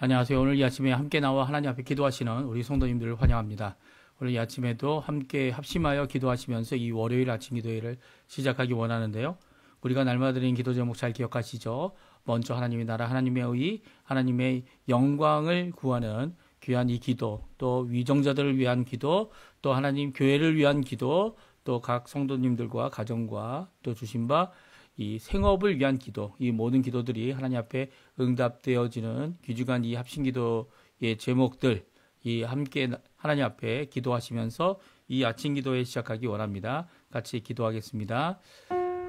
안녕하세요. 오늘 이 아침에 함께 나와 하나님 앞에 기도하시는 우리 성도님들을 환영합니다. 오늘 이 아침에도 함께 합심하여 기도하시면서 이 월요일 아침 기도회를 시작하기 원하는데요. 우리가 날마다 드리는 기도 제목 잘 기억하시죠? 먼저 하나님의 나라, 하나님의 의, 하나님의 영광을 구하는 귀한 이 기도, 또 위정자들을 위한 기도, 또 하나님 교회를 위한 기도, 또 각 성도님들과 가정과 또 주신 바 이 생업을 위한 기도, 이 모든 기도들이 하나님 앞에 응답되어지는 귀중한 이 합심기도의 제목들, 이 함께 하나님 앞에 기도하시면서 이 아침 기도회 시작하기 원합니다. 같이 기도하겠습니다.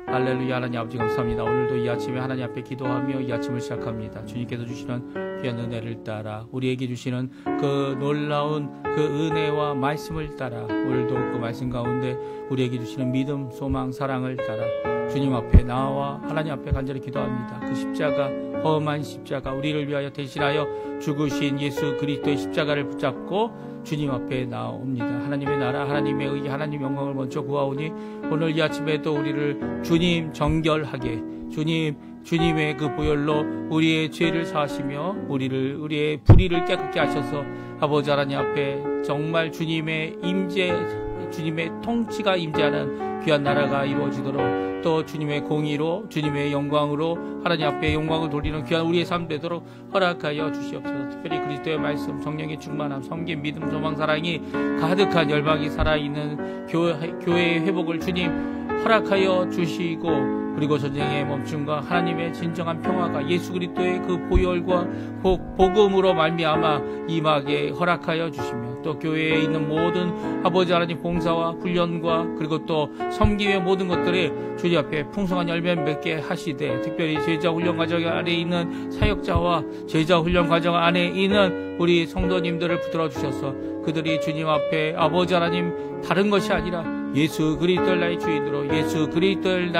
할렐루야. 하나님 아버지 감사합니다. 오늘도 이 아침에 하나님 앞에 기도하며 이 아침을 시작합니다. 주님께서 주시는 귀한 은혜를 따라 우리에게 주시는 그 놀라운 그 은혜와 말씀을 따라 오늘도 그 말씀 가운데 우리에게 주시는 믿음, 소망, 사랑을 따라 주님 앞에 나와 하나님 앞에 간절히 기도합니다. 그 십자가, 험한 십자가, 우리를 위하여 대신하여 죽으신 예수 그리스도의 십자가를 붙잡고 주님 앞에 나옵니다. 하나님의 나라, 하나님의 의, 하나님의 영광을 먼저 구하오니 오늘 이 아침에도 우리를 주님 정결하게, 주님의 그 보혈로 우리의 죄를 사하시며 우리의 불의를 깨끗게 하셔서 아버지 하나님 앞에 정말 주님의 통치가 임재하는 귀한 나라가 이루어지도록, 또 주님의 공의로, 주님의 영광으로 하나님 앞에 영광을 돌리는 귀한 우리의 삶 되도록 허락하여 주시옵소서. 특별히 그리스도의 말씀, 성령의 충만함, 섬김, 믿음, 소망, 사랑이 가득한 열방이 살아있는 교회의 회복을 주님 허락하여 주시고, 그리고 전쟁의 멈춤과 하나님의 진정한 평화가 예수 그리스도의 그 보혈과 복음으로 말미암아 임하게 허락하여 주시며, 또 교회에 있는 모든 아버지 하나님 봉사와 훈련과 그리고 또 섬김의 모든 것들이 주님 앞에 풍성한 열매 맺게 하시되, 특별히 제자 훈련 과정 안에 있는 사역자와 제자 훈련 과정 안에 있는 우리 성도님들을 붙들어 주셔서 그들이 주님 앞에 아버지 하나님 다른 것이 아니라 예수 그리스도를 나의 주인으로, 예수 그리스도를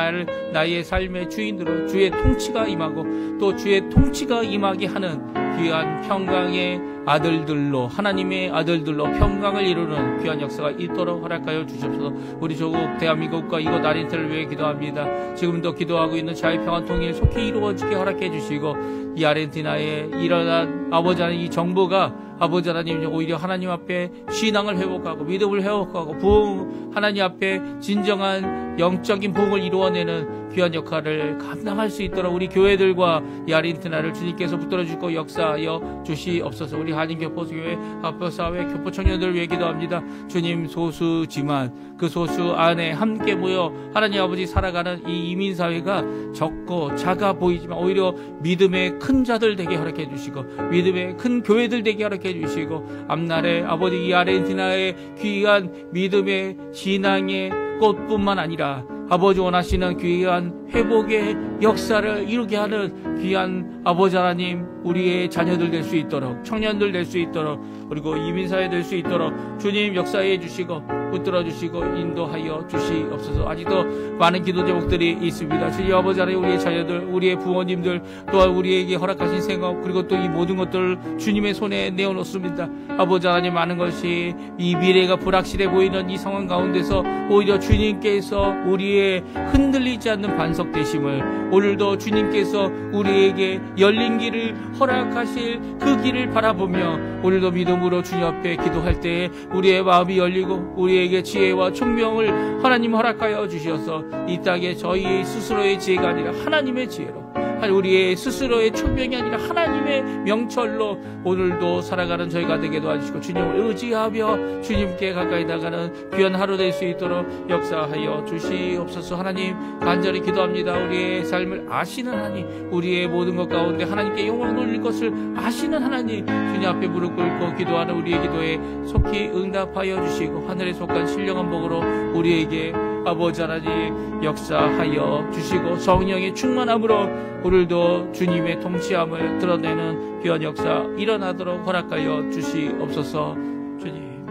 나의 삶의 주인으로 주의 통치가 임하고 또 주의 통치가 임하게 하는 귀한 평강의 아들들로, 하나님의 아들들로 평강을 이루는 귀한 역사가 있도록 허락하여 주시옵소서. 우리 조국 대한민국과 이곳 아르헨티나를 위해 기도합니다. 지금도 기도하고 있는 자유평화 통일 속히 이루어지게 허락해 주시고, 이 아르헨티나에 일어난 아버지 하나님 이 정부가 아버지 하나님 오히려 하나님 앞에 신앙을 회복하고 믿음을 회복하고 하나님 앞에 진정한 영적인 부흥을 이루어내는 귀한 역할을 감당할 수 있도록 우리 교회들과 이 아르헨티나를 주님께서 붙들어 주시고 역사하여 주시옵소서. 우리 한인교포교회, 합법사회, 교포청년들을 위해 기도합니다. 주님, 소수지만 그 소수 안에 함께 모여 하나님 아버지 살아가는 이 이민사회가 적고 작아 보이지만 오히려 믿음의 큰 자들 되게 허락해 주시고 믿음의 큰 교회들 되게 허락해 주시고, 앞날에 아버지 이 아르헨티나의 귀한 믿음의 신앙의 꽃뿐만 아니라 아버지 원하시는 귀한 회복의 역사를 이루게 하는 귀한 아버지 하나님 우리의 자녀들 될 수 있도록, 청년들 될 수 있도록, 그리고 이민사회 될 수 있도록 주님 역사해 주시고 붙들어 주시고 인도하여 주시옵소서. 아직도 많은 기도 제목들이 있습니다. 주님 아버지 하나님 우리의 자녀들, 우리의 부모님들, 또한 우리에게 허락하신 생업, 그리고 또 이 모든 것들을 주님의 손에 내어놓습니다. 아버지 하나님 많은 것이 이 미래가 불확실해 보이는 이 상황 가운데서 오히려 주님께서 우리의 흔들리지 않는 반석 되심을, 오늘도 주님께서 우리에게 열린 길을 허락하실 그 길을 바라보며 오늘도 믿음으로 주님 앞에 기도할 때에 우리의 마음이 열리고 우리에게 지혜와 총명을 하나님 허락하여 주셔서 이 땅에 저희 스스로의 지혜가 아니라 하나님의 지혜로, 우리의 스스로의 총명이 아니라 하나님의 명철로 오늘도 살아가는 저희가 되게 도와주시고 주님을 의지하며 주님께 가까이 나가는 귀한 하루 될 수 있도록 역사하여 주시옵소서. 하나님 간절히 기도합니다. 우리의 삶을 아시는 하나님, 우리의 모든 것 가운데 하나님께 영광 돌릴 것을 아시는 하나님, 주님 앞에 무릎 꿇고 기도하는 우리의 기도에 속히 응답하여 주시고 하늘에 속한 신령한 복으로 우리에게 아버지 하나님 역사하여 주시고 성령의 충만함으로 오늘도 주님의 통치함을 드러내는 귀한 역사 일어나도록 허락하여 주시옵소서. 주님,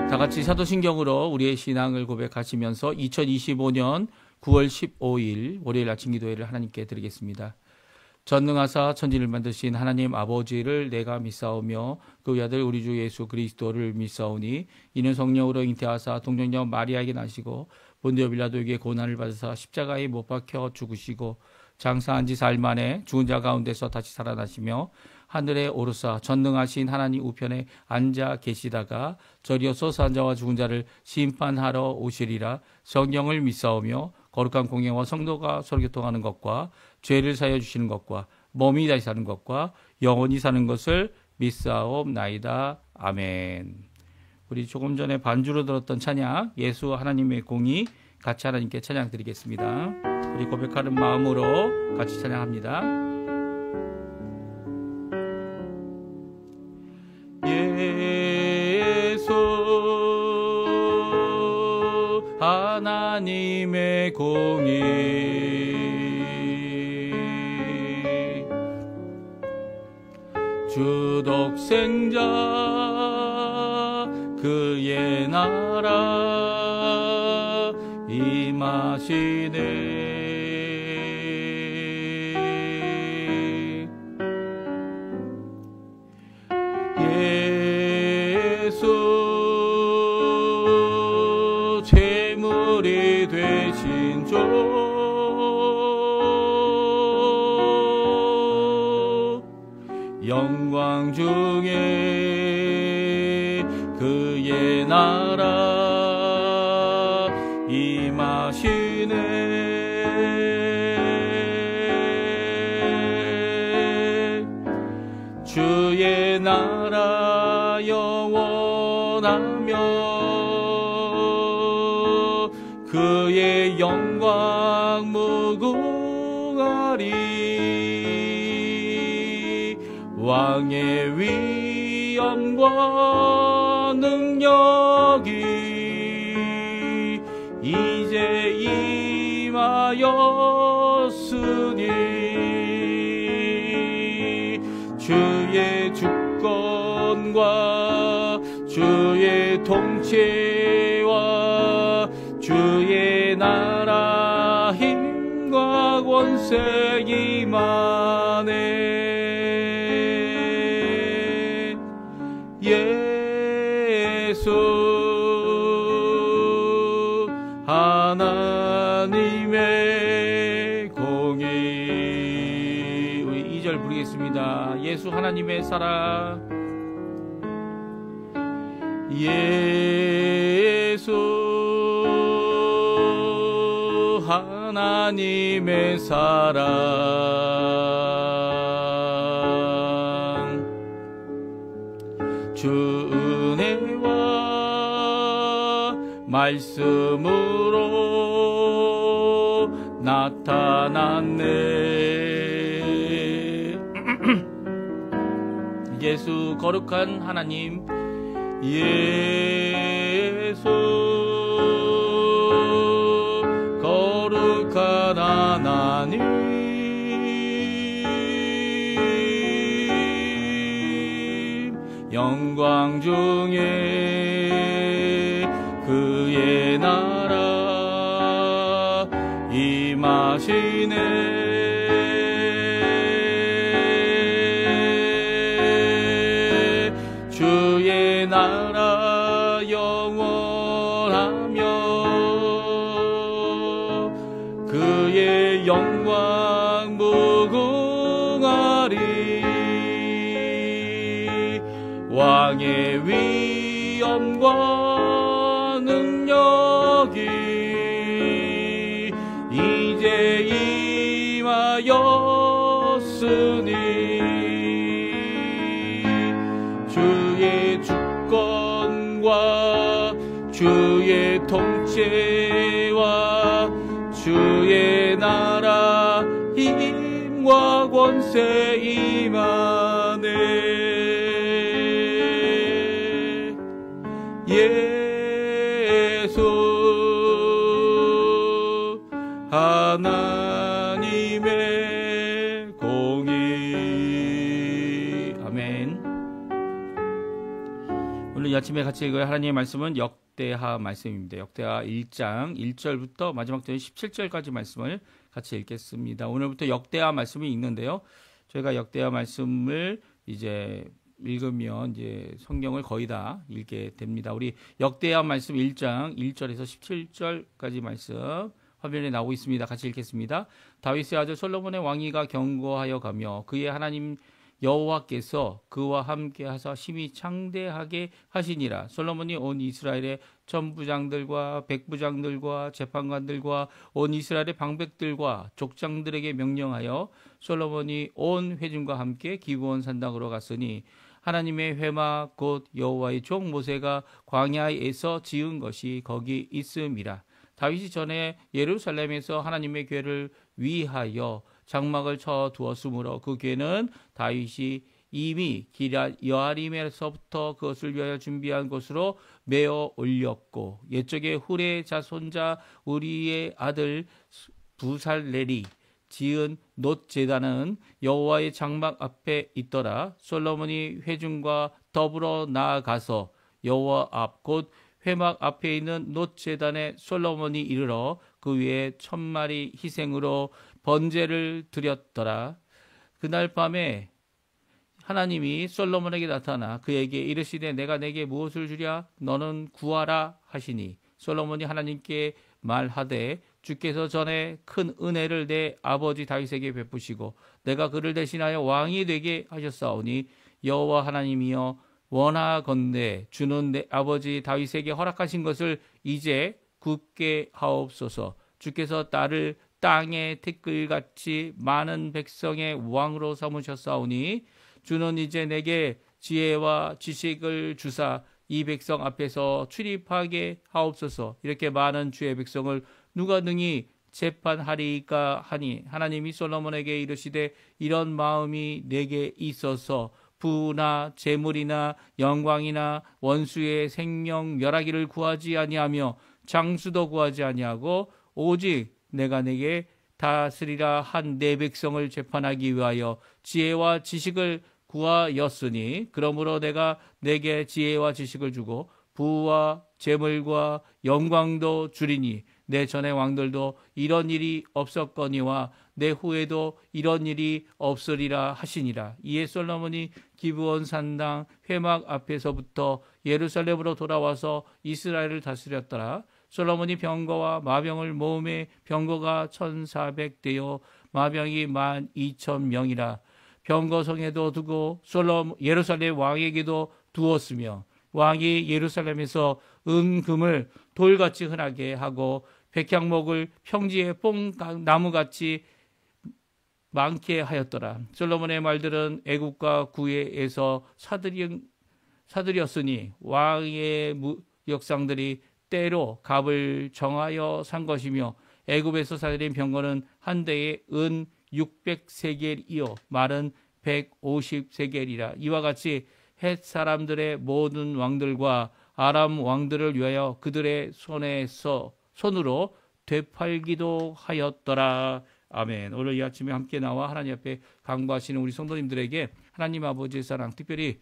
다같이 사도신경으로 우리의 신앙을 고백하시면서 2025년 9월 15일 월요일 아침 기도회를 하나님께 드리겠습니다. 전능하사 천지를 만드신 하나님 아버지를 내가 믿사오며 그 외아들 우리 주 예수 그리스도를 믿사오니 이는 성령으로 잉태하사 동정녀 마리아에게 나시고 본디오 빌라도에게 고난을 받으사 십자가에 못 박혀 죽으시고 장사한 지 사흘 만에 죽은 자 가운데서 다시 살아나시며 하늘에 오르사 전능하신 하나님 우편에 앉아 계시다가 저리어서 산 자와 죽은 자를 심판하러 오시리라. 성경을 믿사오며 거룩한 공예와 성도가 서로 교통하는 것과 죄를 사하여 주시는 것과 몸이 다시 사는 것과 영원히 사는 것을 믿사옵나이다. 아멘. 우리 조금 전에 반주로 들었던 찬양 예수 하나님의 공의 같이 하나님께 찬양 드리겠습니다. 우리 고백하는 마음으로 같이 찬양합니다. 예수 하나님의 공의 주 독생자 그의 나라 임하시네. 예수 제물이 되신 주 영광 중에 그의 나라 임하시네. 주의 나라 영원하며 그의 영광 무궁하리. 왕의 위엄과 능력이 이제 임하였으니 주의 주권과 주의 통치와 주의 나라 힘과 권세 임하네. 예수 하나님의 공의. 우리 2절 부르겠습니다. 예수 하나님의 사랑. 예수 하나님의 사랑 주 은혜와 말씀으로 나타났네. 예수 거룩한 하나님 예수 거룩한 하나님 영광 중에 그의 나라 임하시네. 주의 나라 영원하며 그의 영광 무궁하리. 왕의 위엄과 능력이 이제 임하였으니 주의 주권과 주의 통치와 주의 나라 힘과 권세 임하네. 예수 하나님의 공의. 아멘. 오늘 아침에 같이 읽을 하나님의 말씀은 역대하 말씀입니다. 역대하 1장 1절부터 마지막 절 17절까지 말씀을 같이 읽겠습니다. 오늘부터 역대하 말씀이 있는데요. 저희가 역대하 말씀을 이제 읽으면 이제 성경을 거의 다 읽게 됩니다. 우리 역대하 말씀 1장 1절에서 17절까지 말씀 화면에 나오고 있습니다. 같이 읽겠습니다. 다윗의 아들 솔로몬의 왕위가 견고하여 가며 그의 하나님 여호와께서 그와 함께 하사 심히 창대하게 하시니라. 솔로몬이 온 이스라엘의 천부장들과 백부장들과 재판관들과 온 이스라엘의 방백들과 족장들에게 명령하여 솔로몬이 온 회중과 함께 기브온 산당으로 갔으니 하나님의 회막 곧 여호와의 종 모세가 광야에서 지은 것이 거기 있음이라. 다윗이 전에 예루살렘에서 하나님의 궤를 위하여 장막을 쳐 두었으므로 그 궤는 다윗이 이미 기럇 여아림에서부터 그것을 위하여 준비한 곳으로 메어 올렸고 옛적에 훌의 자손자 우리의 아들 부살렐이 지은 놋 제단은 여호와의 장막 앞에 있더라. 솔로몬이 회중과 더불어 나아가서 여호와 앞 곧 회막 앞에 있는 놋 제단에 솔로몬이 이르러 그 위에 1000마리 희생으로 번제를 드렸더라. 그날 밤에 하나님이 솔로몬에게 나타나 그에게 이르시되 내가 내게 무엇을 주랴? 너는 구하라 하시니 솔로몬이 하나님께 말하되 주께서 전에 큰 은혜를 내 아버지 다윗에게 베푸시고 내가 그를 대신하여 왕이 되게 하셨사오니 여호와 하나님이여 원하건대 주는 내 아버지 다윗에게 허락하신 것을 이제 굳게 하옵소서. 주께서 나를 땅의 티끌같이 많은 백성의 왕으로 삼으셨사오니 주는 이제 내게 지혜와 지식을 주사 이 백성 앞에서 출입하게 하옵소서. 이렇게 많은 주의 백성을 누가 능히 재판하리까 하니 하나님이 솔로몬에게 이르시되 이런 마음이 내게 있어서 부나 재물이나 영광이나 원수의 생명 멸하기를 구하지 아니하며 장수도 구하지 아니하고 오직 내가 내게 다스리라 한 내 백성을 재판하기 위하여 지혜와 지식을 구하였으니 그러므로 내가 내게 지혜와 지식을 주고 부와 재물과 영광도 주리니 내 전의 왕들도 이런 일이 없었거니와 내 후에도 이런 일이 없으리라 하시니라. 이에 솔로몬이 기브온 산당 회막 앞에서부터 예루살렘으로 돌아와서 이스라엘을 다스렸더라. 솔로몬이 병거와 마병을 모음에 병거가 1400대요 마병이 12,000명이라. 병거성에도 두고 예루살렘 왕에게도 두었으며 왕이 예루살렘에서 은금을 돌같이 흔하게 하고 백향목을 평지에 뽕나무같이 많게 하였더라. 솔로몬의 말들은 애국과 구애에서 사들였으니 왕의 역상들이 때로 값을 정하여 산 것이며 애굽에서 사들인 병거는 한 대에 은 600세겔이요 말은 150세겔이라. 이와 같이 헷 사람들의 모든 왕들과 아람 왕들을 위하여 그들의 손으로 되팔기도 하였더라. 아멘. 오늘 이 아침에 함께 나와 하나님 앞에 강구하시는 우리 성도님들에게 하나님 아버지의 사랑, 특별히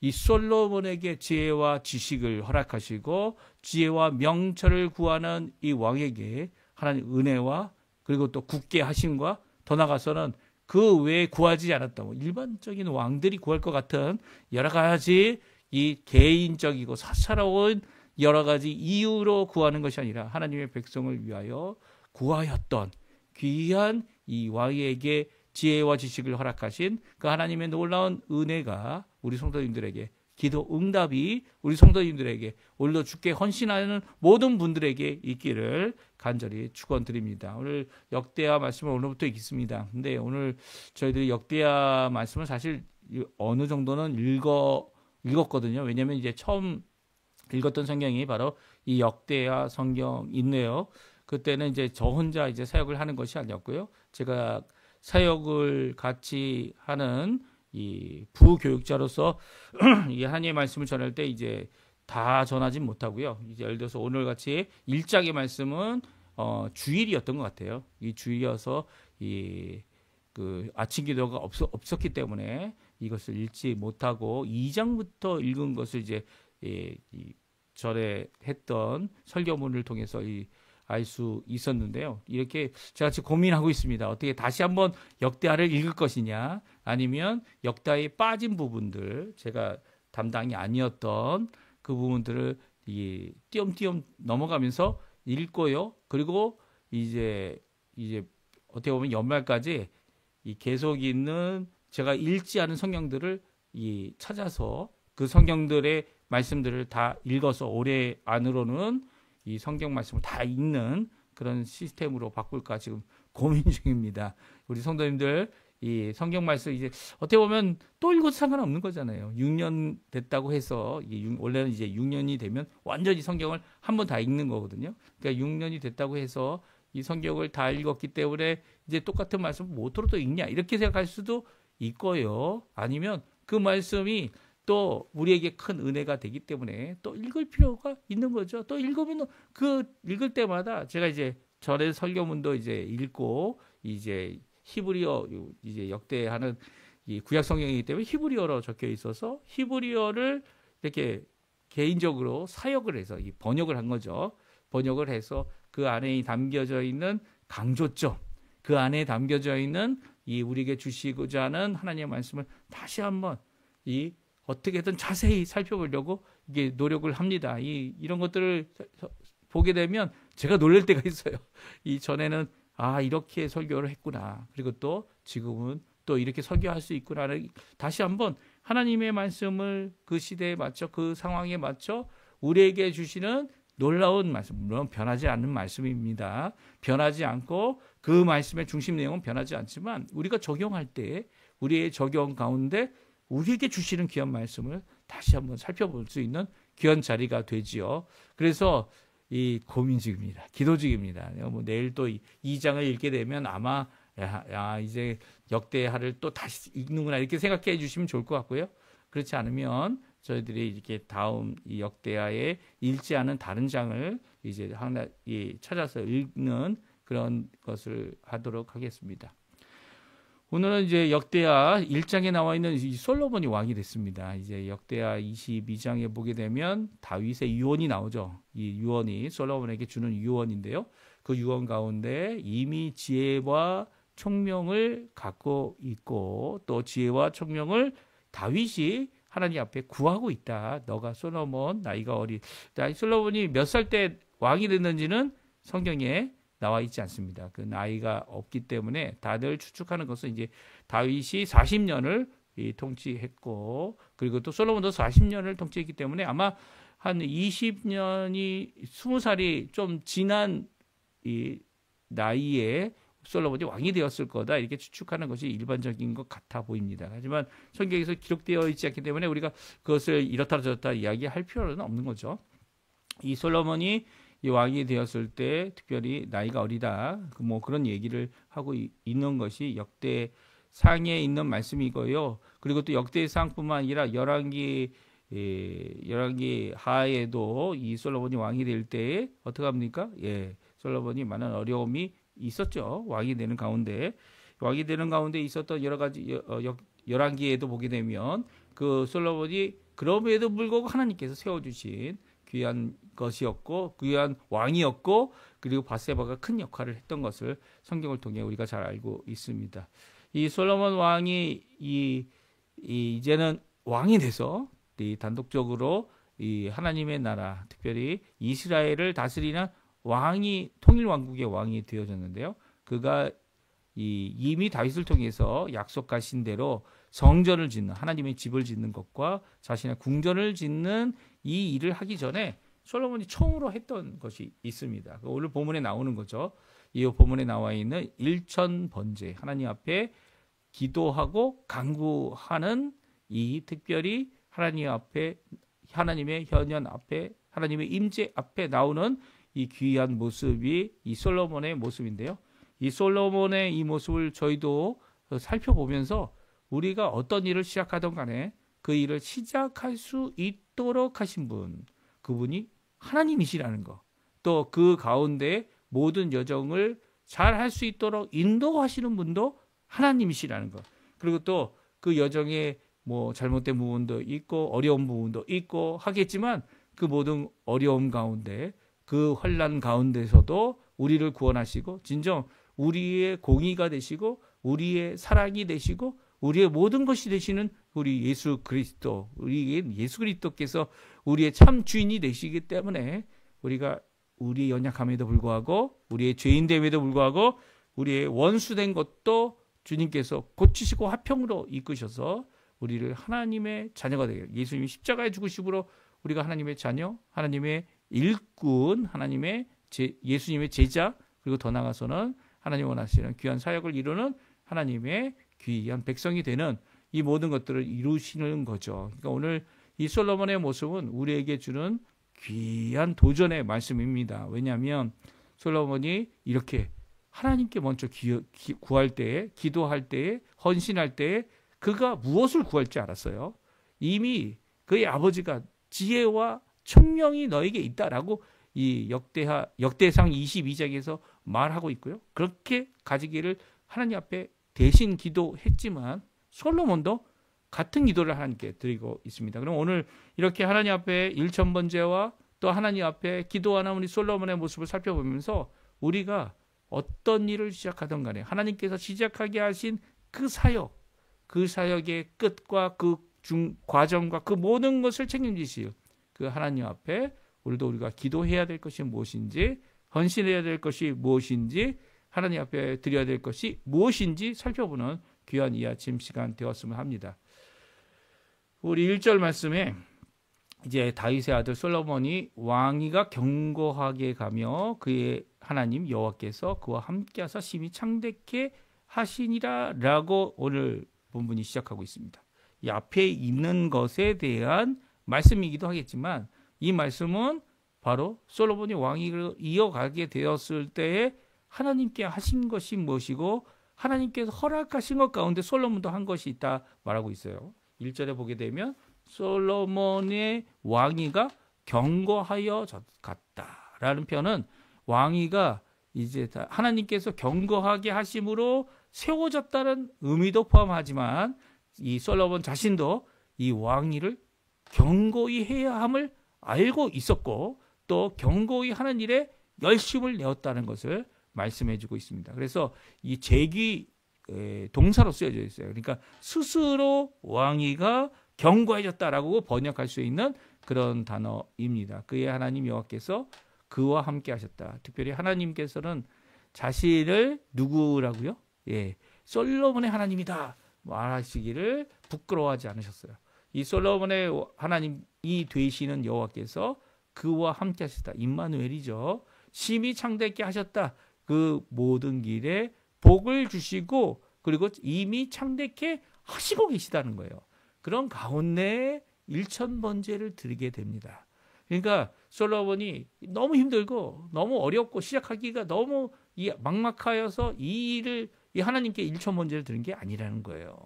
이 솔로몬에게 지혜와 지식을 허락하시고 지혜와 명철을 구하는 이 왕에게 하나님 은혜와 그리고 또 굳게 하심과 더 나아가서는 그 외에 구하지 않았다고 일반적인 왕들이 구할 것 같은 여러 가지 이 개인적이고 사사로운 여러 가지 이유로 구하는 것이 아니라 하나님의 백성을 위하여 구하였던 귀한 이 왕에게 지혜와 지식을 허락하신 그 하나님의 놀라운 은혜가 우리 성도님들에게 기도 응답이 우리 성도님들에게 오늘도 주께 헌신하는 모든 분들에게 있기를 간절히 축원드립니다. 오늘 역대하 말씀을 오늘부터 읽습니다. 근데 오늘 저희들이 역대하 말씀을 사실 어느 정도는 읽었거든요. 왜냐하면 이제 처음 읽었던 성경이 바로 이 역대하 성경인데요. 그때는 이제 저 혼자 이제 사역을 하는 것이 아니었고요. 제가 사역을 같이 하는 이 부교육자로서 이 하나님의 말씀을 전할 때 이제 다 전하진 못하고요. 이제 예를 들어서 오늘 같이 1장의 말씀은 주일이었던 것 같아요. 이 주일이어서 그 아침 기도가 없었기 때문에 이것을 읽지 못하고 2장부터 읽은 것을 이제 이 전에 했던 설교문을 통해서 알 수 있었는데요. 이렇게 제가 지금 고민하고 있습니다. 어떻게 다시 한번 역대하를 읽을 것이냐, 아니면 역대하에 빠진 부분들, 제가 담당이 아니었던 그 부분들을 띄엄띄엄 넘어가면서 읽고요. 그리고 이제 어떻게 보면 연말까지 이 계속 있는 제가 읽지 않은 성경들을 찾아서 그 성경들의 말씀들을 다 읽어서 올해 안으로는 이 성경 말씀을 다 읽는 그런 시스템으로 바꿀까 지금 고민 중입니다. 우리 성도님들 이 성경 말씀 이제 어떻게 보면 또 읽어도 상관없는 거잖아요. 6년 됐다고 해서 원래는 이제 6년이 되면 완전히 성경을 한 번 다 읽는 거거든요. 그러니까 6년이 됐다고 해서 이 성경을 다 읽었기 때문에 이제 똑같은 말씀 뭐토록 또 읽냐 이렇게 생각할 수도 있고요. 아니면 그 말씀이 또 우리에게 큰 은혜가 되기 때문에 또 읽을 필요가 있는 거죠. 또 읽으면 그 읽을 때마다 제가 이제 전에 설교문도 이제 읽고 이제 히브리어 이제 역대하는 이 구약 성경이기 때문에 히브리어로 적혀 있어서 히브리어를 이렇게 개인적으로 사역을 해서 이 번역을 한 거죠. 번역을 해서 그 안에 담겨져 있는 강조점, 그 안에 담겨져 있는 이 우리에게 주시고자 하는 하나님의 말씀을 다시 한번 어떻게든 자세히 살펴보려고 이게 노력을 합니다. 이런 것들을 보게 되면 제가 놀랄 때가 있어요. 전에는 이렇게 설교를 했구나. 그리고 또 지금은 또 이렇게 설교할 수 있구나를 다시 한번 하나님의 말씀을 그 시대에 맞춰 그 상황에 맞춰 우리에게 주시는 놀라운 말씀, 물론 변하지 않는 말씀입니다. 변하지 않고 그 말씀의 중심 내용은 변하지 않지만 우리가 적용할 때 우리의 적용 가운데 우리에게 주시는 귀한 말씀을 다시 한번 살펴볼 수 있는 귀한 자리가 되지요. 그래서 고민 중입니다. 기도 중입니다. 내일 또 2장을 읽게 되면 아마 이제 역대하를 또 다시 읽는구나 이렇게 생각해 주시면 좋을 것 같고요. 그렇지 않으면 저희들이 이렇게 다음 이 역대하에 읽지 않은 다른 장을 이제 하나 찾아서 읽는 그런 것을 하도록 하겠습니다. 오늘은 이제 역대하 1장에 나와 있는 이 솔로몬이 왕이 됐습니다. 이제 역대하 22장에 보게 되면 다윗의 유언이 나오죠. 이 유언이 솔로몬에게 주는 유언인데요. 그 유언 가운데 이미 지혜와 총명을 갖고 있고 또 지혜와 총명을 다윗이 하나님 앞에 구하고 있다. 너가 솔로몬 나이가 솔로몬이 몇 살 때 왕이 됐는지는 성경에 나와 있지 않습니다. 그 나이가 없기 때문에 다들 추측하는 것은 이제 다윗이 40년을 통치했고 그리고 또 솔로몬도 40년을 통치했기 때문에 아마 한 20년이 20살이 좀 지난 이 나이에 솔로몬이 왕이 되었을 거다 이렇게 추측하는 것이 일반적인 것 같아 보입니다. 하지만 성경에서 기록되어 있지 않기 때문에 우리가 그것을 이렇다 저렇다 이야기할 필요는 없는 거죠. 이 솔로몬이 이 왕이 되었을 때 특별히 나이가 어리다 뭐 그런 얘기를 하고 있는 것이 역대상에 있는 말씀이고요. 그리고 또 역대상뿐만 아니라 열왕기 하에도 이 솔로몬이 왕이 될 때에 어떻게 합니까? 솔로몬이 많은 어려움이 있었죠. 왕이 되는 가운데 있었던 여러 가지 열왕기에도 보게 되면 그 솔로몬이 그럼에도 불구하고 하나님께서 세워주신 귀한 것이었고 귀한 왕이었고 그리고 바세바가 큰 역할을 했던 것을 성경을 통해 우리가 잘 알고 있습니다. 이 솔로몬 왕이 이제는 왕이 돼서 단독적으로 이 하나님의 나라 특별히 이스라엘을 다스리는 왕이 통일 왕국의 왕이 되어졌는데요. 그가 이미 다윗을 통해서 약속하신 대로 성전을 짓는 하나님의 집을 짓는 것과 자신의 궁전을 짓는 이 일을 하기 전에 솔로몬이 처음으로 했던 것이 있습니다. 오늘 본문에 나오는 거죠. 이 본문에 나와 있는 일천번제 하나님 앞에 기도하고 간구하는 이 특별히 하나님 앞에 하나님의 현현 앞에 하나님의 임재 앞에 나오는 이 귀한 모습이 이 솔로몬의 모습인데요. 이 솔로몬의 이 모습을 저희도 살펴보면서 우리가 어떤 일을 시작하던 간에 그 일을 시작할 수 있도록 하신 분, 그분이 하나님이시라는 거. 또 그 가운데 모든 여정을 잘 할 수 있도록 인도하시는 분도 하나님이시라는 거. 그리고 또 그 여정에 뭐 잘못된 부분도 있고 어려운 부분도 있고 하겠지만 그 모든 어려움 가운데 그 환난 가운데서도 우리를 구원하시고 진정 우리의 공의가 되시고 우리의 사랑이 되시고 우리의 모든 것이 되시는 우리 예수 그리스도, 우리 예수 그리스도께서 우리의 참 주인이 되시기 때문에 우리가 우리의 연약함에도 불구하고 우리의 죄인됨에도 불구하고 우리의 원수된 것도 주님께서 고치시고 화평으로 이끄셔서 우리를 하나님의 자녀가 되게, 예수님이 십자가에 죽으심으로 우리가 하나님의 자녀, 하나님의 일꾼, 예수님의 제자, 그리고 더 나아가서는 하나님 원하시는 귀한 사역을 이루는 하나님의 귀한 백성이 되는 이 모든 것들을 이루시는 거죠. 그러니까 오늘 이 솔로몬의 모습은 우리에게 주는 귀한 도전의 말씀입니다. 왜냐하면 솔로몬이 이렇게 하나님께 먼저 구할 때에, 기도할 때에, 헌신할 때에 그가 무엇을 구할지 알았어요. 이미 그의 아버지가 지혜와 총명이 너에게 있다라고 이 역대상 22장에서 말하고 있고요. 그렇게 가지기를 하나님 앞에 대신 기도했지만 솔로몬도 같은 기도를 하나님께 드리고 있습니다. 그럼 오늘 이렇게 하나님 앞에 일천번제와 또 하나님 앞에 기도하는 우리 솔로몬의 모습을 살펴보면서 우리가 어떤 일을 시작하든 간에 하나님께서 시작하게 하신 그 사역, 그 사역의 끝과 그 과정과 그 모든 것을 책임지실 그 하나님 앞에 오늘도 우리가 기도해야 될 것이 무엇인지, 헌신해야 될 것이 무엇인지, 하나님 앞에 드려야 될 것이 무엇인지 살펴보는 귀한 이 아침 시간 되었으면 합니다. 우리 1절 말씀에 이제 다윗의 아들 솔로몬이 왕위가 견고하게 가며 그의 하나님 여호와께서 그와 함께하사 심히 창대케 하시니라라고 오늘 본문이 시작하고 있습니다. 이 앞에 있는 것에 대한 말씀이기도 하겠지만 이 말씀은 바로 솔로몬이 왕위를 이어가게 되었을 때에 하나님께 하신 것이 무엇이고 하나님께서 허락하신 것 가운데 솔로몬도 한 것이 있다 말하고 있어요. 1절에 보게 되면 솔로몬의 왕위가 견고하여 갔다라는 표현은 왕위가 이제 하나님께서 견고하게 하심으로 세워졌다는 의미도 포함하지만 이 솔로몬 자신도 이 왕위를 견고히 해야 함을 알고 있었고 또 견고히 하는 일에 열심을 내었다는 것을 말씀해 주고 있습니다. 그래서 이 제귀 동사로 쓰여져 있어요. 그러니까 스스로 왕위가 견고해졌다라고 번역할 수 있는 그런 단어입니다. 그의 하나님 여호와께서 그와 함께 하셨다. 특별히 하나님께서는 자신을 누구라고요? 솔로몬의 하나님이다 말하시기를 부끄러워하지 않으셨어요. 이 솔로몬의 하나님이 되시는 여호와께서 그와 함께 하셨다. 임마누엘이죠. 심히 창대케 하셨다. 그 모든 길에 복을 주시고 그리고 이미 창대케 하시고 계시다는 거예요. 그런 가운데 일천번제를 드리게 됩니다. 그러니까 솔로몬이 너무 힘들고 너무 어렵고 시작하기가 너무 막막하여서 이 일을 하나님께 일천번제를 드린 게 아니라는 거예요.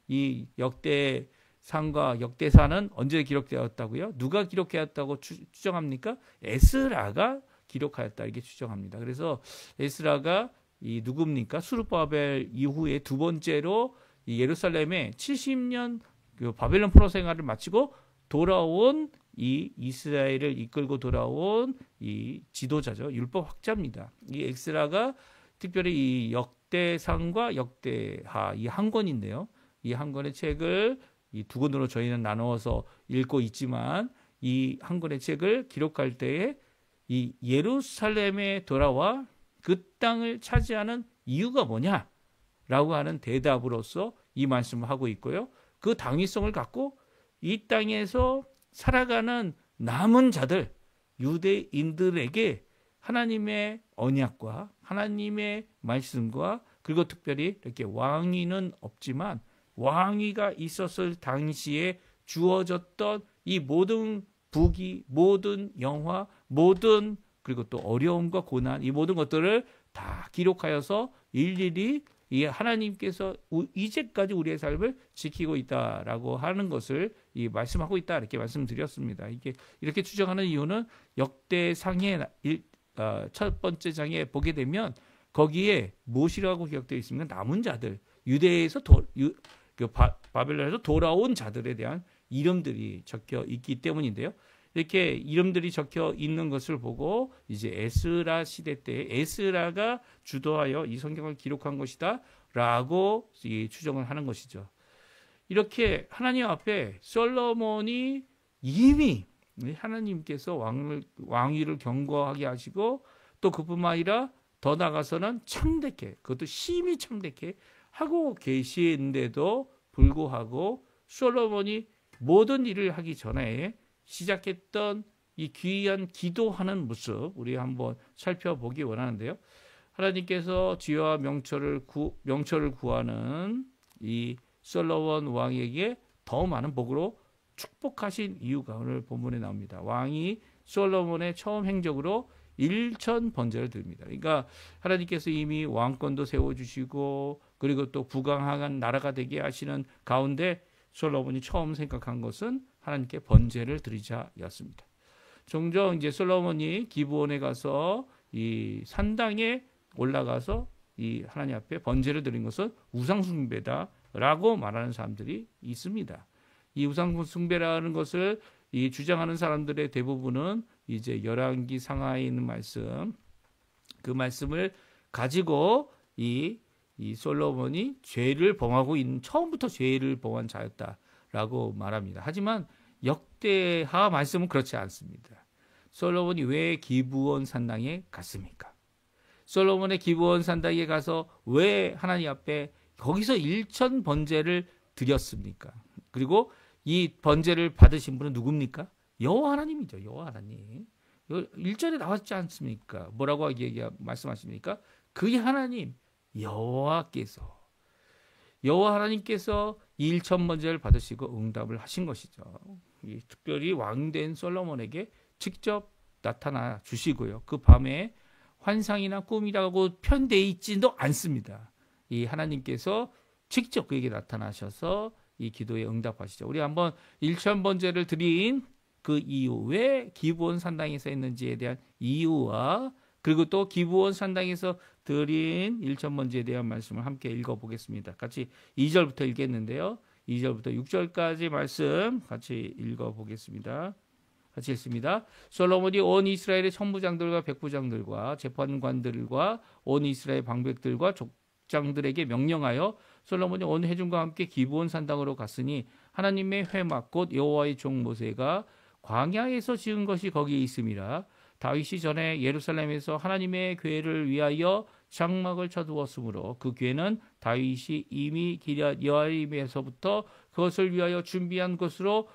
이 역대상과 역대사는 언제 기록되었다고요? 누가 기록하였다고 추정합니까? 에스라가 기록하였다 이렇게 추정합니다. 그래서 에스라가 이 누굽니까? 수르바벨 이후에 두 번째로 이 예루살렘에 70년 그 바벨론 포로 생활을 마치고 돌아온 이 이스라엘을 이끌고 돌아온 이 지도자죠. 율법 학자입니다. 이 에스라가 특별히 이 역대상과 역대하 이 한 권인데요. 이 한 권의 책을 이 두 권으로 저희는 나누어서 읽고 있지만 이 한 권의 책을 기록할 때에 이 예루살렘에 돌아와 그 땅을 차지하는 이유가 뭐냐라고 하는 대답으로서 이 말씀을 하고 있고요. 그 당위성을 갖고 이 땅에서 살아가는 남은 자들, 유대인들에게 하나님의 언약과 하나님의 말씀과 그리고 특별히 이렇게 왕위는 없지만 왕위가 있었을 당시에 주어졌던 이 모든 부귀, 모든 영화, 모든 그리고 또 어려움과 고난 이 모든 것들을 다 기록하여서 일일이 이 하나님께서 이제까지 우리의 삶을 지키고 있다라고 하는 것을 이 말씀하고 있다 이렇게 말씀드렸습니다. 이렇게 추정하는 이유는 역대상의 첫 번째 장에 보게 되면 거기에 무엇이라고 기록되어 있습니까? 남은 자들, 유대에서 바벨론에서 돌아온 자들에 대한 이름들이 적혀 있기 때문인데요. 이렇게 이름들이 적혀 있는 것을 보고 이제 에스라 시대 때 에스라가 주도하여 이 성경을 기록한 것이다 라고 추정을 하는 것이죠. 이렇게 하나님 앞에 솔로몬이 이미 하나님께서 왕위를 경고하게 하시고 또 그뿐만 아니라 더 나아가서는 창대케, 그것도 심히 창대케 하고 계시는데도 불구하고 솔로몬이 모든 일을 하기 전에 시작했던 이 귀한 기도하는 모습 우리 한번 살펴보기 원하는데요. 하나님께서 지혜와 명철을 구하는 이 솔로몬 왕에게 더 많은 복으로 축복하신 이유가 오늘 본문에 나옵니다. 왕이 솔로몬의 처음 행적으로 1천 번제를 드립니다. 그러니까 하나님께서 이미 왕권도 세워주시고 그리고 또 부강한 나라가 되게 하시는 가운데 솔로몬이 처음 생각한 것은 하나님께 번제를 드리자였습니다. 종종 이제 솔로몬이 기브온에 가서 이 산당에 올라가서 이 하나님 앞에 번제를 드린 것은 우상숭배다라고 말하는 사람들이 있습니다. 이 우상숭배라는 것을 이 주장하는 사람들의 대부분은 이제 열왕기 상하에 있는 말씀, 그 말씀을 가지고 이 솔로몬이 죄를 범하고 있는 처음부터 죄를 범한 자였다라고 말합니다. 하지만 역대하 말씀은 그렇지 않습니다. 솔로몬이 왜 기브온 산당에 갔습니까? 솔로몬의 기브온 산당에 가서 왜 하나님 앞에 거기서 1천 번제를 드렸습니까? 그리고 이 번제를 받으신 분은 누굽니까? 여호와 하나님이죠. 여호와 하나님. 1절에 나왔지 않습니까? 뭐라고 말씀하십니까? 그의 하나님 여호와께서 여호와 하나님께서 1천 번제를 받으시고 응답을 하신 것이죠. 특별히 왕된 솔로몬에게 직접 나타나 주시고요. 그 밤에 환상이나 꿈이라고 편되어 있지도 않습니다. 이 하나님께서 직접 그에게 나타나셔서 이 기도에 응답하시죠. 우리 한번 1천 번제를 드린 그 이유, 왜 기브온 산당에서 했는지에 대한 이유와 그리고 또 기브온 산당에서 드린 1천 번제에 대한 말씀을 함께 읽어보겠습니다. 같이 2절부터 읽겠는데요. 2절부터 6절까지 말씀 같이 읽어보겠습니다. 같이 읽습니다. 솔로몬이 온 이스라엘의 천부장들과 백부장들과 재판관들과 온 이스라엘 방백들과 족장들에게 명령하여 솔로몬이 온 회중과 함께 기브온 산당으로 갔으니 하나님의 회막 곧 여호와의 종 모세가 광야에서 지은 것이 거기에 있음이라. 다윗이 전에 예루살렘에서 하나님의 궤를 위하여 장막을 쳐두었으므로 그 궤는 다윗이 이미 기럇 여아림에서부터 그것을 위하여 준비한 것으로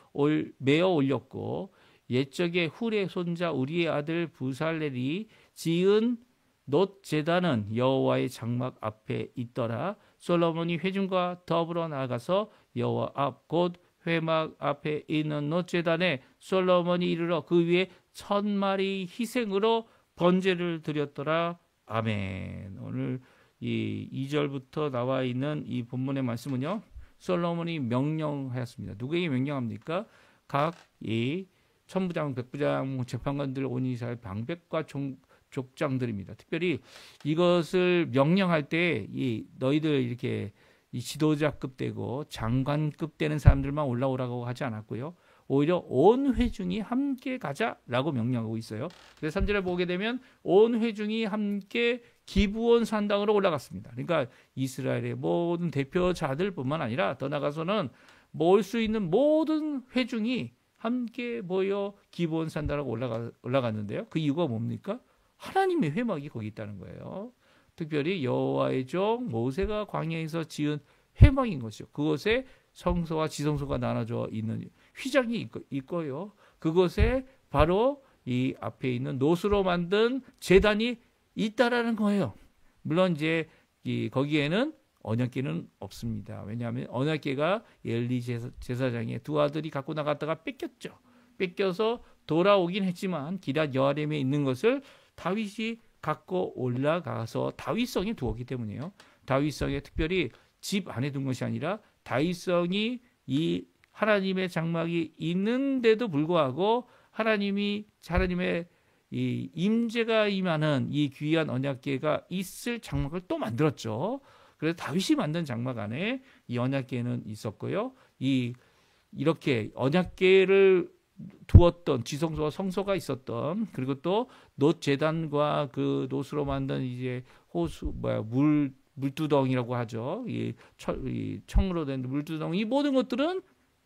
메어 올렸고 옛적에 훌의 손자 우리의 아들 부살렐이 지은 놋 제단은 여호와의 장막 앞에 있더라. 솔로몬이 회중과 더불어 나가서 여호와 앞 곧 회막 앞에 있는 놋 제단에 솔로몬이 이르러 그 위에 1000마리 희생으로 번제를 드렸더라. 아멘. 오늘 이 2절부터 나와 있는 이 본문의 말씀은요. 솔로몬이 명령하였습니다. 누구에게 명령합니까? 각 이 천부장, 백부장, 재판관들, 온 이스라엘 방백과 족장들입니다. 특별히 이것을 명령할 때 이 너희들 이렇게 이 지도자급 되고 장관급 되는 사람들만 올라오라고 하지 않았고요. 오히려 온 회중이 함께 가자라고 명령하고 있어요. 그래서 3절에 보게 되면 온 회중이 함께 기브온 산당으로 올라갔습니다. 그러니까 이스라엘의 모든 대표자들뿐만 아니라 더 나가서는 모을 수 있는 모든 회중이 함께 모여 기브온 산당으로 올라갔는데요. 그 이유가 뭡니까? 하나님의 회막이 거기 있다는 거예요. 특별히 여호와의 종 모세가 광야에서 지은 회막인 것이죠. 그곳에 성소와 지성소가 나눠져 있는 휘장이 있고요. 그곳에 바로 이 앞에 있는 놋으로 만든 제단이 있다라는 거예요. 물론 이제 거기에는 언약궤는 없습니다. 왜냐하면 언약궤가 엘리 제사장의 두 아들이 갖고 나갔다가 뺏겼죠. 뺏겨서 돌아오긴 했지만 기럇 여아림에 있는 것을 다윗이 갖고 올라가서 다윗성에 두었기 때문이에요. 다윗성에 특별히 집 안에 둔 것이 아니라 다윗성이 이 하나님의 장막이 있는데도 불구하고 하나님의 이 임재가 임하는 이 귀한 언약궤가 있을 장막을 또 만들었죠. 그래서 다윗이 만든 장막 안에 이 언약궤는 있었고요. 이렇게 언약궤를 두었던 지성소와 성소가 있었던, 그리고 또 놋 제단과 그 놋으로 만든 이제 호수 물두덩이라고 하죠. 이 청으로 된 물두덩이, 이 모든 것들은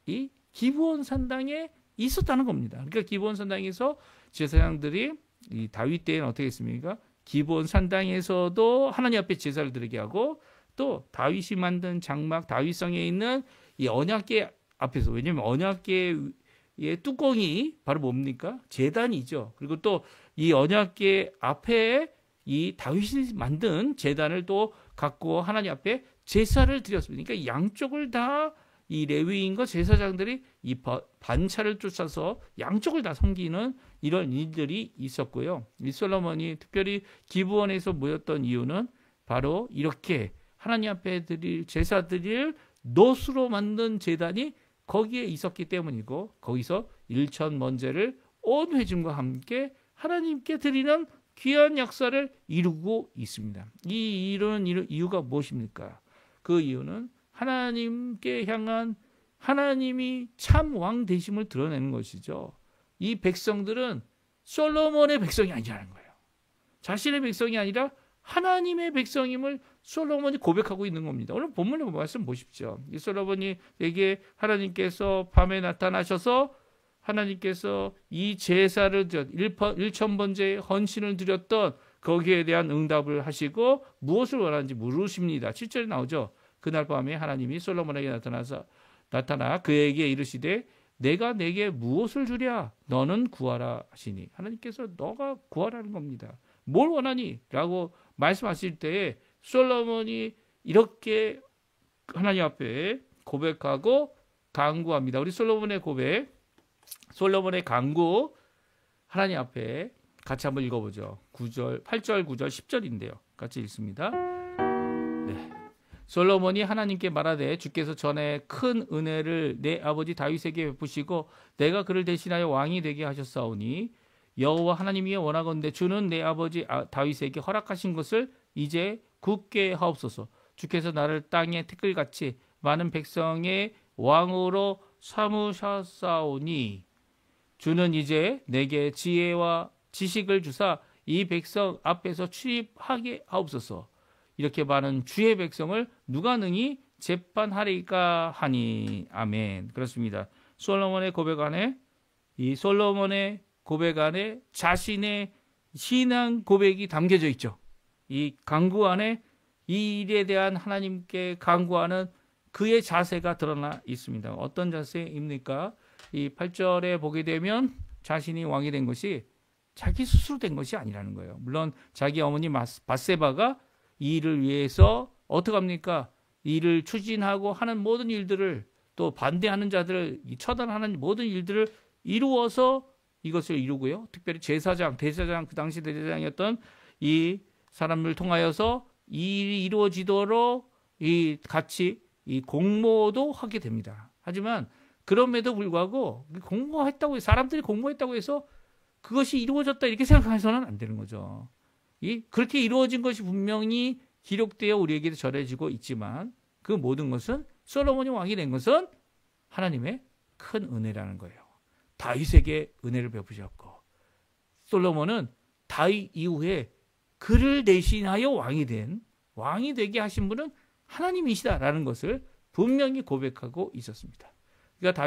이 기브온 산당에 있었다는 겁니다. 그러니까 기브온 산당에서 제사장들이 이 다윗 때에는 어떻게 했습니까? 기브온 산당에서도 하나님 앞에 제사를 드리게 하고, 또 다윗이 만든 장막 다윗성에 있는 이 언약궤 앞에서, 왜냐하면 언약궤의 뚜껑이 바로 뭡니까? 제단이죠. 그리고 또 이 언약궤 앞에 이 다윗이 만든 제단을 또 갖고 하나님 앞에 제사를 드렸습니다. 그러니까 양쪽을 다 이 레위인과 제사장들이 이 반차를 쫓아서 양쪽을 다 섬기는 이런 일들이 있었고요. 이 솔로몬이 특별히 기브온에서 모였던 이유는 바로 이렇게 하나님 앞에 드릴 제사 드릴 놋으로 만든 제단이 거기에 있었기 때문이고, 거기서 일천 번제를 온 회중과 함께 하나님께 드리는 귀한 역사를 이루고 있습니다. 이 이런 이유가 무엇입니까? 그 이유는 하나님께 향한 하나님이 참 왕 되심을 드러내는 것이죠. 이 백성들은 솔로몬의 백성이 아니라는 거예요. 자신의 백성이 아니라 하나님의 백성임을 솔로몬이 고백하고 있는 겁니다. 오늘 본문의 말씀 보십시오. 이 솔로몬에게 하나님께서 밤에 나타나셔서 하나님께서 이 제사를 일천 번제의 헌신을 드렸던 거기에 대한 응답을 하시고 무엇을 원하는지 물으십니다. 7절에 나오죠. 그날 밤에 하나님이 솔로몬에게 나타나 그에게 이르시되 내가 내게 무엇을 주랴? 너는 구하라 하시니, 하나님께서 너가 구하라는 겁니다. 뭘 원하니? 라고 말씀하실 때에 솔로몬이 이렇게 하나님 앞에 고백하고 간구합니다. 우리 솔로몬의 고백, 솔로몬의 간구 하나님 앞에 같이 한번 읽어보죠. 8절, 9절, 10절인데요. 같이 읽습니다. 네. 솔로몬이 하나님께 말하되 주께서 전에 큰 은혜를 내 아버지 다윗에게 베푸시고 내가 그를 대신하여 왕이 되게 하셨사오니 여호와 하나님이 원하건대 주는 내 아버지 다윗에게 허락하신 것을 이제 굳게 하옵소서. 주께서 나를 땅의 티끌같이 많은 백성의 왕으로 삼으셨사오니 주는 이제 내게 지혜와 지식을 주사 이 백성 앞에서 출입하게 하옵소서. 이렇게 많은 주의 백성을 누가 능히 재판하리까 하니. 아멘. 그렇습니다. 솔로몬의 고백 안에, 이 솔로몬의 고백 안에 자신의 신앙 고백이 담겨져 있죠. 이 간구 안에 이 일에 대한 하나님께 간구하는 그의 자세가 드러나 있습니다. 어떤 자세입니까? 이 8절에 보게 되면 자신이 왕이 된 것이 자기 스스로 된 것이 아니라는 거예요. 물론 자기 어머니 밧세바가 이 일을 위해서 어떻게 합니까? 이 일을 추진하고 하는 모든 일들을, 또 반대하는 자들을 처단하는 모든 일들을 이루어서 이것을 이루고요. 특별히 제사장, 대제사장, 그 당시 대제사장이었던 이 사람을 통하여서 이 일이 이루어지도록 같이 이 공모도 하게 됩니다. 하지만 그럼에도 불구하고 공모했다고 해서, 사람들이 공모했다고 해서 그것이 이루어졌다 이렇게 생각해서는 안 되는 거죠. 그렇게 이루어진 것이 분명히 기록되어 우리에게도 전해지고 있지만 그 모든 것은, 솔로몬이 왕이 된 것은 하나님의 큰 은혜라는 거예요. 다윗에게 은혜를 베푸셨고, 솔로몬은 다윗 이후에 그를 대신하여 왕이 되게 하신 분은 하나님이시다라는 것을 분명히 고백하고 있었습니다. 그러니까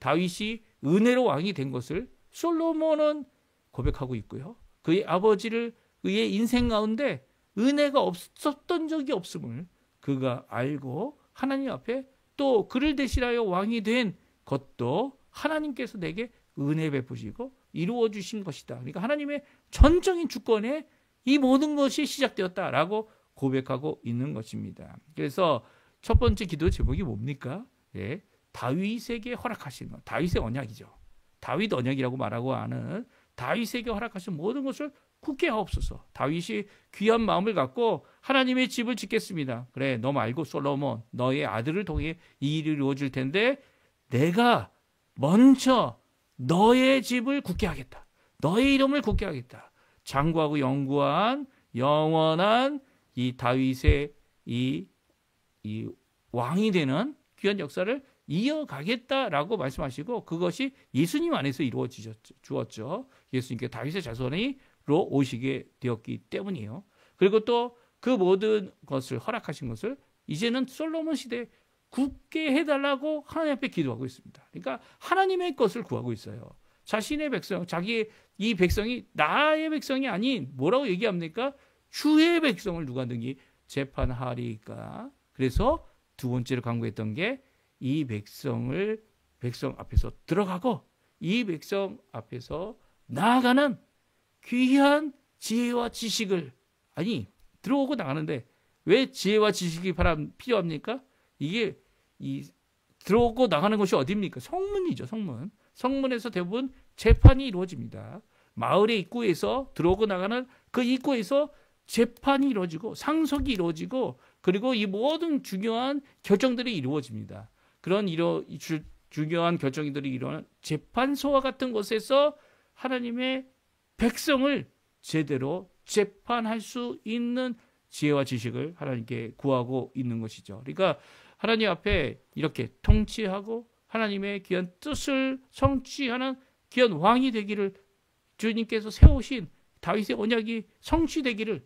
다윗이 은혜로 왕이 된 것을 솔로몬은 고백하고 있고요. 그의 그의 인생 가운데 은혜가 없었던 적이 없음을 그가 알고 하나님 앞에 또 그를 대신하여 왕이 된 것도 하나님께서 내게 은혜 베푸시고 이루어 주신 것이다. 그러니까 하나님의 전적인 주권에 이 모든 것이 시작되었다라고 고백하고 있는 것입니다. 그래서 첫 번째 기도 제목이 뭡니까? 예, 다윗에게 허락하신 것, 다윗의 언약이죠. 다윗 언약이라고 말하고 하는 다윗에게 허락하신 모든 것을 굳게 하옵소서. 다윗이 귀한 마음을 갖고 하나님의 집을 짓겠습니다. 그래, 너 말고 솔로몬, 너의 아들을 통해 이 일이 이루어질 텐데 내가 먼저 너의 집을 굳게 하겠다. 너의 이름을 굳게 하겠다. 장구하고 영구한 영원한 이 다윗의 이 왕이 되는 귀한 역사를 이어가겠다라고 말씀하시고 그것이 예수님 안에서 이루어지었죠. 예수님께 다윗의 자손으로 오시게 되었기 때문이에요. 그리고 또 그 모든 것을 허락하신 것을 이제는 솔로몬 시대에 굳게 해달라고 하나님 앞에 기도하고 있습니다. 그러니까 하나님의 것을 구하고 있어요. 자신의 백성, 자기의 이 백성이 나의 백성이 아닌 뭐라고 얘기합니까? 주의 백성을 누가 능히 재판하리까? 그래서 두 번째로 강구했던 게 이 백성 앞에서 들어가고 이 백성 앞에서 나아가는 귀한 지혜와 지식을 들어오고 나가는데 왜 지혜와 지식이 필요합니까? 이게 들어오고 나가는 것이 어디입니까? 성문이죠, 성문. 성문에서 대부분 재판이 이루어집니다. 마을의 입구에서 들어오고 나가는 그 입구에서 재판이 이루어지고 상속이 이루어지고 그리고 이 모든 중요한 결정들이 이루어집니다. 그런 중요한 결정들이 일어나는 재판소와 같은 곳에서 하나님의 백성을 제대로 재판할 수 있는 지혜와 지식을 하나님께 구하고 있는 것이죠. 그러니까 하나님 앞에 이렇게 통치하고 하나님의 귀한 뜻을 성취하는 귀한 왕이 되기를 주님께서 세우신 다윗의 언약이 성취되기를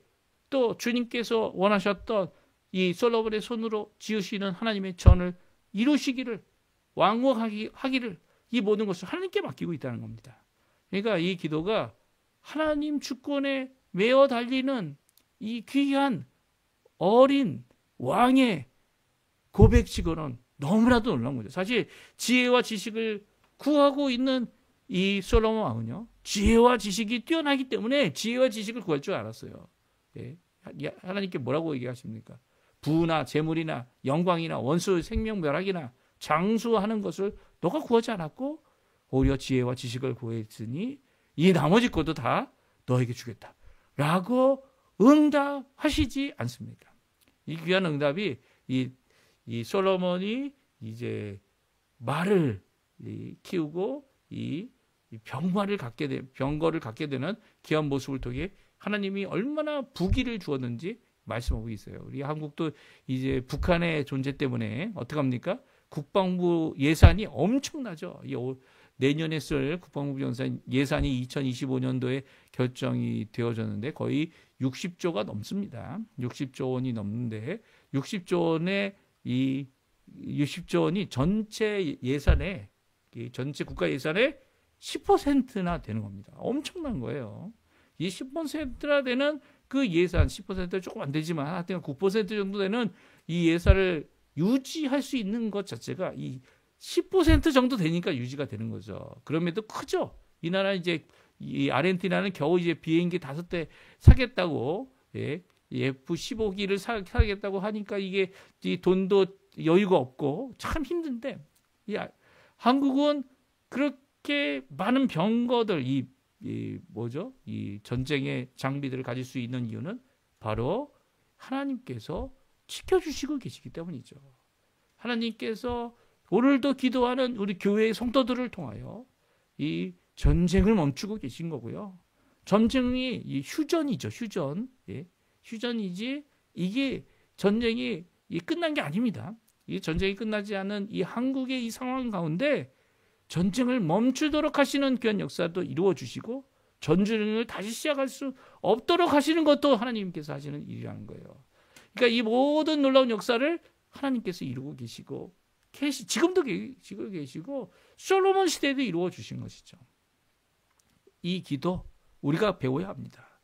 또 주님께서 원하셨던 이 솔로몬의 손으로 지으시는 하나님의 전을 이루시기를 왕호하기를 이 모든 것을 하나님께 맡기고 있다는 겁니다. 그러니까 이 기도가 하나님 주권에 매어 달리는 이 귀한 어린 왕의 고백치고는 너무나도 놀라운 거죠. 사실 지혜와 지식을 구하고 있는 이 솔로몬 왕은요, 지혜와 지식이 뛰어나기 때문에 지혜와 지식을 구할 줄 알았어요. 예. 하나님께 뭐라고 얘기하십니까? 부나 재물이나 영광이나 원수 생명 멸하기나 장수하는 것을 너가 구하지 않았고 오히려 지혜와 지식을 구했으니 이 나머지 것도 다 너에게 주겠다 라고 응답하시지 않습니까? 이 귀한 응답이 이 솔로몬이 이제 말을 키우고 이 병거를 갖게 되는 귀한 모습을 통해 하나님이 얼마나 부귀를 주었는지 말씀하고 있어요. 우리 한국도 이제 북한의 존재 때문에 어떻게 합니까? 국방부 예산이 엄청나죠. 내년에 쓸 국방부 예산이 2025년도에 결정이 되어졌는데 거의 60조가 넘습니다. 60조 원이 넘는데 60조 원이 전체 예산에 전체 국가 예산의 10%나 되는 겁니다. 엄청난 거예요. 이 10%나 되는 그 예산 10%는 조금 안 되지만 하여튼 9% 정도 되는 이 예산을 유지할 수 있는 것 자체가 이 10% 정도 되니까 유지가 되는 거죠. 그럼에도 크죠. 이 나라 이제 이 아르헨티나는 겨우 이제 비행기 5대 사겠다고 F-15기를 사겠다고 하니까 이게 이 돈도 여유가 없고 참 힘든데 한국은 그렇게 많은 병거들 이 전쟁의 장비들을 가질 수 있는 이유는 바로 하나님께서 지켜주시고 계시기 때문이죠. 하나님께서 오늘도 기도하는 우리 교회의 성도들을 통하여 이 전쟁을 멈추고 계신 거고요. 전쟁이 이 휴전이죠. 휴전. 휴전이지 이게 전쟁이 끝난 게 아닙니다. 이 전쟁이 끝나지 않은 이 한국의 이 상황 가운데 전쟁을 멈추도록 하시는 귀한 역사도 이루어 주시고 전쟁을 다시 시작할 수 없도록 하시는 것도 하나님께서 하시는 일이라는 거예요. 그러니까 이 모든 놀라운 역사를 하나님께서 이루고 계시고 지금도 계시고 솔로몬 시대에도 이루어 주신 것이죠. 이 기도 우리가 배워야 합니다.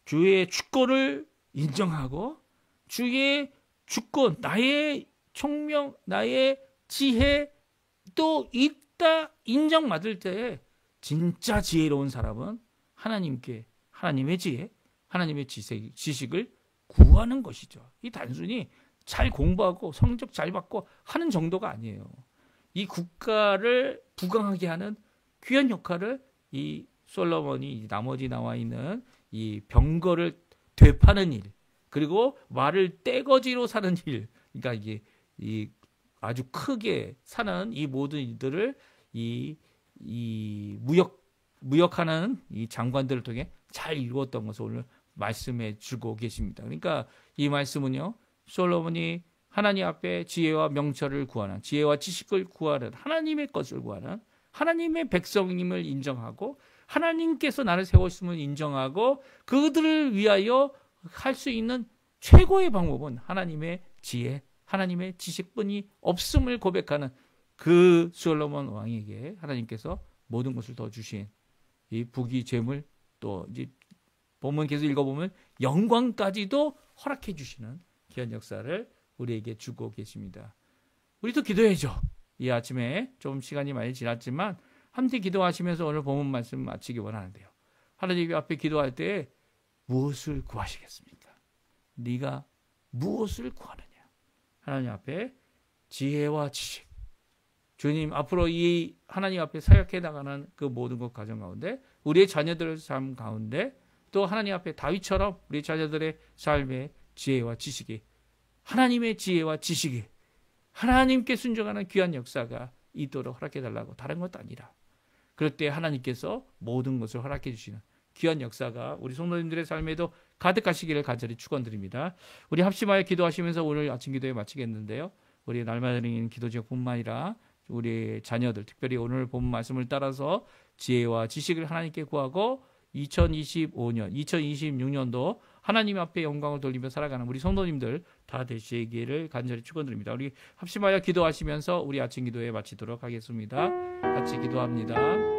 주의 주권을 인정하고 주의 주권, 나의 총명, 나의 지혜 또 있다 인정받을 때 진짜 지혜로운 사람은 하나님의 지혜, 하나님의 지식을 구하는 것이죠. 이 단순히 잘 공부하고 성적 잘 받고 하는 정도가 아니에요. 이 국가를 부강하게 하는 귀한 역할을 이 솔로몬이 나머지 나와 있는 이 병거를 되파는 일, 그리고 말을 떼거지로 사는 일, 그러니까 이게 이 아주 크게 사는 이 모든 일들을 이 무역하는 이 장관들을 통해 잘 이루었던 것을 오늘 말씀해 주고 계십니다. 그러니까 이 말씀은요, 솔로몬이 하나님 앞에 지혜와 명철을 구하는, 지혜와 지식을 구하는, 하나님의 것을 구하는, 하나님의 백성임을 인정하고 하나님께서 나를 세웠음을 인정하고 그들을 위하여 할 수 있는 최고의 방법은 하나님의 지혜, 하나님의 지식뿐이 없음을 고백하는 그 솔로몬 왕에게 하나님께서 모든 것을 더 주신 이 부귀 재물, 또 이제 본문 계속 읽어보면 영광까지도 허락해 주시는 귀한 역사를 우리에게 주고 계십니다. 우리도 기도해야죠. 이 아침에 좀 시간이 많이 지났지만 함께 기도하시면서 오늘 본문 말씀 마치기 원하는데요. 하나님 앞에 기도할 때 무엇을 구하시겠습니까? 네가 무엇을 구하느냐? 하나님 앞에 지혜와 지식. 주님 앞으로 이 하나님 앞에 사역해 나가는 그 모든 것 가정 가운데 우리의 자녀들의 삶 가운데 또 하나님 앞에 다윗처럼 우리 자녀들의 삶의 지혜와 지식이 하나님의 지혜와 지식이 하나님께 순종하는 귀한 역사가 있도록 허락해 달라고 다른 것도 아니라 그럴 때 하나님께서 모든 것을 허락해 주시는 귀한 역사가 우리 성도님들의 삶에도 가득하시기를 간절히 축원드립니다. 우리 합심하여 기도하시면서 오늘 아침 기도에 마치겠는데요. 우리 날마다 드리는 기도 제목뿐만 아니라 우리 자녀들 특별히 오늘 본 말씀을 따라서 지혜와 지식을 하나님께 구하고 2025년, 2026년도 하나님 앞에 영광을 돌리며 살아가는 우리 성도님들 다 되시기를 간절히 축원드립니다. 우리 합심하여 기도하시면서 우리 아침 기도에 마치도록 하겠습니다. 같이 기도합니다.